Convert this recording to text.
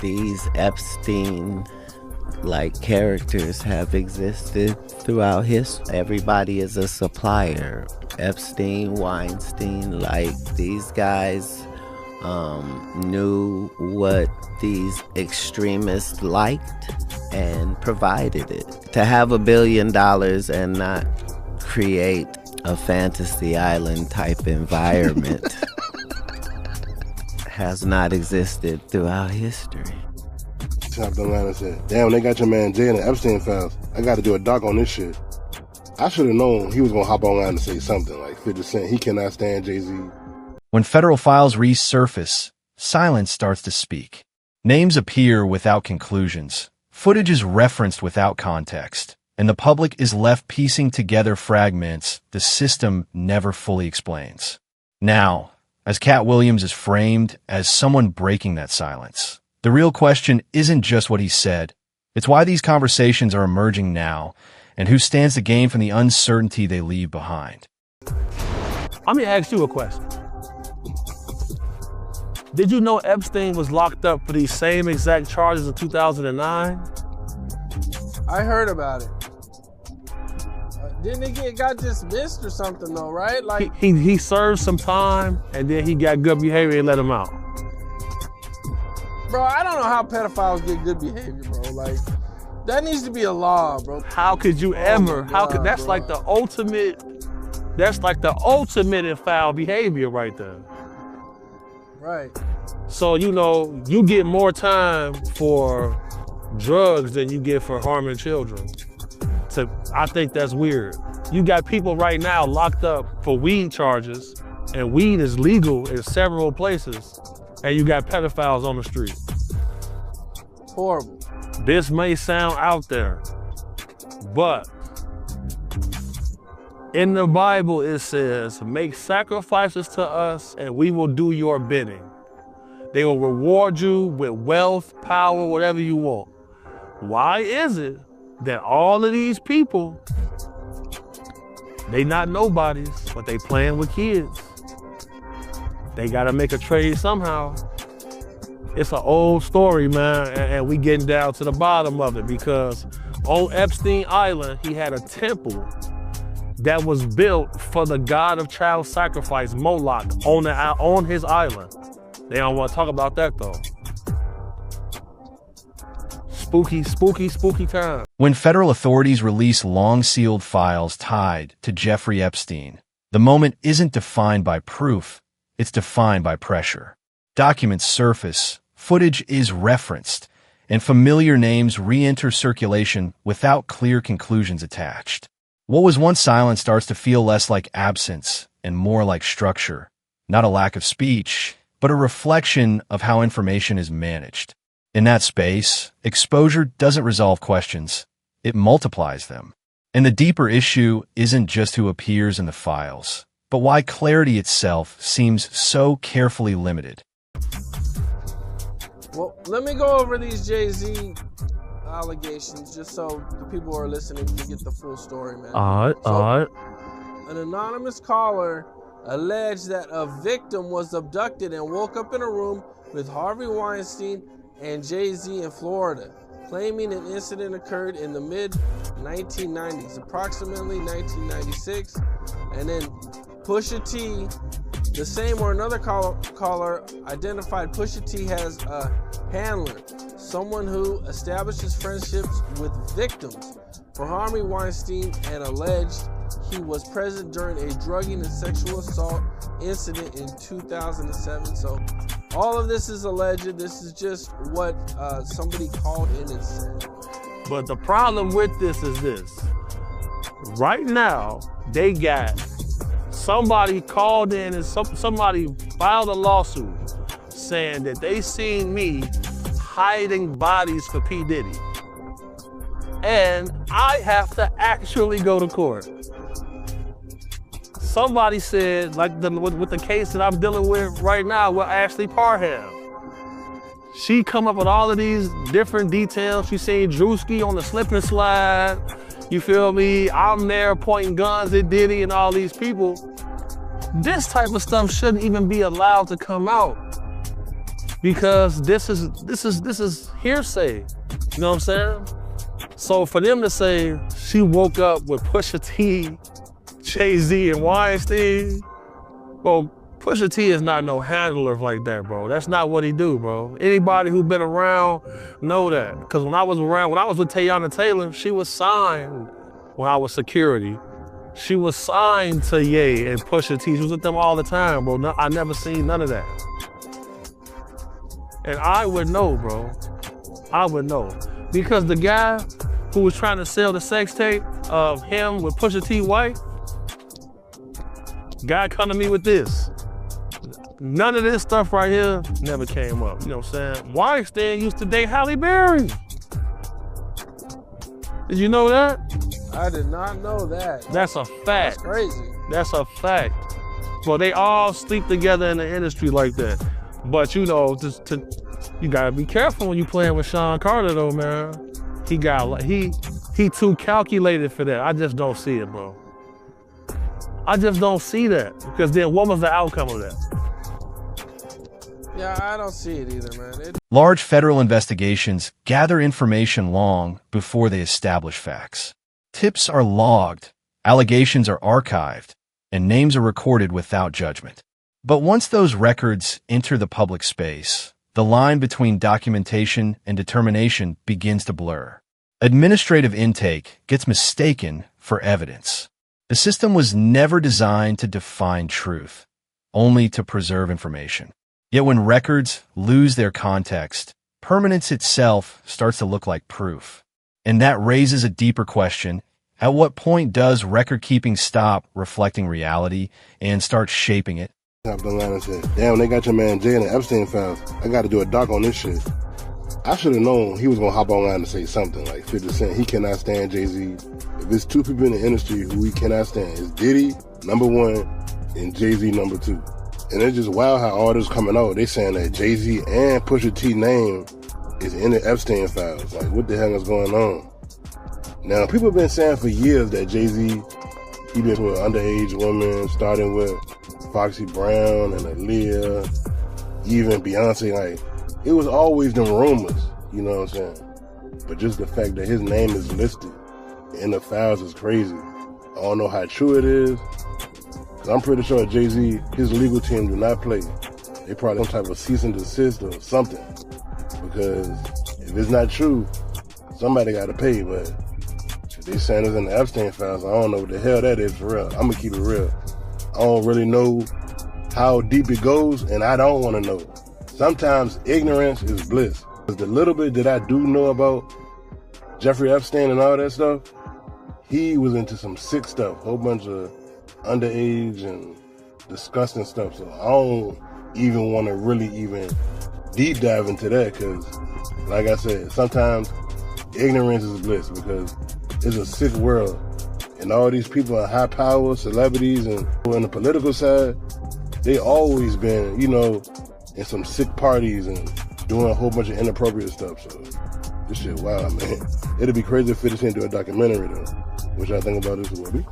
These Epstein-like characters have existed throughout history. Everybody is a supplier. Epstein, Weinstein, these guys knew what these extremists liked and provided it. To have $1 billion and not create a fantasy island type environment has not existed throughout history. Chopped the line and said, damn, they got your man Jay in the Epstein files. I got to do a doc on this shit. I should have known he was going to hop online and say something like 50 Cent. He cannot stand Jay-Z. When federal files resurface, silence starts to speak. Names appear without conclusions. Footage is referenced without context. And the public is left piecing together fragments the system never fully explains. Now, as Katt Williams is framed as someone breaking that silence, the real question isn't just what he said. It's why these conversations are emerging now, and who stands to gain from the uncertainty they leave behind. Let me ask you a question. Did you know Epstein was locked up for these same exact charges in 2009? I heard about it. Didn't he got dismissed or something though, right? He served some time and then he got good behavior and let him out. Bro, I don't know how pedophiles get good behavior, bro. That needs to be a law, bro. How could you ever? That's bro. Like the ultimate. That's like the ultimate in foul behavior right there. Right. So you get more time for drugs than you get for harming children. I think that's weird. You got people right now locked up for weed charges, and weed is legal in several places, and you got pedophiles on the street. Horrible. This may sound out there, but in the Bible it says, make sacrifices to us and we will do your bidding. They will reward you with wealth, power, whatever you want. Why is it that all of these people, they not nobodies, but they playing with kids? They gotta make a trade somehow. It's an old story, man, and we getting down to the bottom of it, because on Epstein Island, he had a temple that was built for the god of child sacrifice, Moloch, on his island. They don't want to talk about that though. Spooky, spooky, spooky time. When federal authorities release long-sealed files tied to Jeffrey Epstein, the moment isn't defined by proof, it's defined by pressure. Documents surface, footage is referenced, and familiar names re-enter circulation without clear conclusions attached. What was once silent starts to feel less like absence and more like structure, not a lack of speech, but a reflection of how information is managed. In that space, exposure doesn't resolve questions, it multiplies them. And the deeper issue isn't just who appears in the files, but why clarity itself seems so carefully limited. Well, let me go over these Jay-Z allegations just so the people who are listening can get the full story, man. All right. An anonymous caller alleged that a victim was abducted and woke up in a room with Harvey Weinstein and Jay-Z in Florida, claiming an incident occurred in the mid-1990s, approximately 1996, and then Pusha T, the same or another caller identified Pusha T as a handler, someone who establishes friendships with victims for Harvey Weinstein and alleged he was present during a drugging and sexual assault incident in 2007. So all of this is alleged. This is just what somebody called in and said. But the problem with this is this. Right now, they got somebody called in and somebody filed a lawsuit saying that they seen me hiding bodies for P. Diddy. And I have to actually go to court. Somebody said, like with the case that I'm dealing with right now with Ashley Parham. She come up with all of these different details. She seen Drewski on the slip and slide. You feel me? I'm there pointing guns at Diddy and all these people. This type of stuff shouldn't even be allowed to come out. because this is hearsay. You know what I'm saying? So for them to say she woke up with Pusha T, Jay-Z, and Weinstein, well, Pusha T is not no handler like that, bro. That's not what he do, bro. Anybody who been around know that. Because when I was with Teyana Taylor, she was signed when I was security. She was signed to Ye and Pusha T. She was with them all the time, bro. No, I never seen none of that. And I would know, bro. I would know. Because the guy who was trying to sell the sex tape of him with Pusha T wife, guy come to me with this. None of this stuff right here never came up. You know what I'm saying? Weinstein used to date Halle Berry. Did you know that? I did not know that. That's a fact. That's crazy. That's a fact. Well, they all sleep together in the industry like that. But you know, you gotta be careful when you playing with Sean Carter though, man. He too calculated for that. I just don't see it, bro. I just don't see that. Because then what was the outcome of that? Yeah, I don't see it either, man. Large federal investigations gather information long before they establish facts. Tips are logged, allegations are archived, and names are recorded without judgment. But once those records enter the public space, the line between documentation and determination begins to blur. Administrative intake gets mistaken for evidence. The system was never designed to define truth, only to preserve information. Yet when records lose their context, permanence itself starts to look like proof. And that raises a deeper question. At what point does record-keeping stop reflecting reality and start shaping it? Top the line and said, damn, they got your man Jay in the Epstein files. I got to do a doc on this shit. I should have known he was going to hop online and say something like 50 Cent. He cannot stand Jay-Z. If it's two people in the industry who he cannot stand, it's Diddy, #1, and Jay-Z, #2. And it's just wild how all this coming out. They saying that Jay-Z and Pusha T name is in the Epstein files. Like, what the hell is going on? Now, people have been saying for years that Jay-Z, he been with underage women, starting with Foxy Brown and Aaliyah, even Beyonce. Like, it was always them rumors, you know what I'm saying? But just the fact that his name is listed in the files is crazy. I don't know how true it is. I'm pretty sure Jay-Z, his legal team do not play. They probably some type of cease and desist or something. Because if it's not true, somebody got to pay. But if they saying it's in the Epstein files, I don't know what the hell that is for real. I'm going to keep it real. I don't really know how deep it goes, and I don't want to know. Sometimes ignorance is bliss. The little bit that I do know about Jeffrey Epstein and all that stuff, he was into some sick stuff, whole bunch of underage and disgusting stuff. So I don't even want to really even deep dive into that because, like I said, sometimes ignorance is bliss because it's a sick world. And all these people in high power, celebrities, and on the political side, they always been, you know, in some sick parties and doing a whole bunch of inappropriate stuff. So this shit wild, man. It'd be crazy if 50 Cent do a documentary though. Which I think about this is what we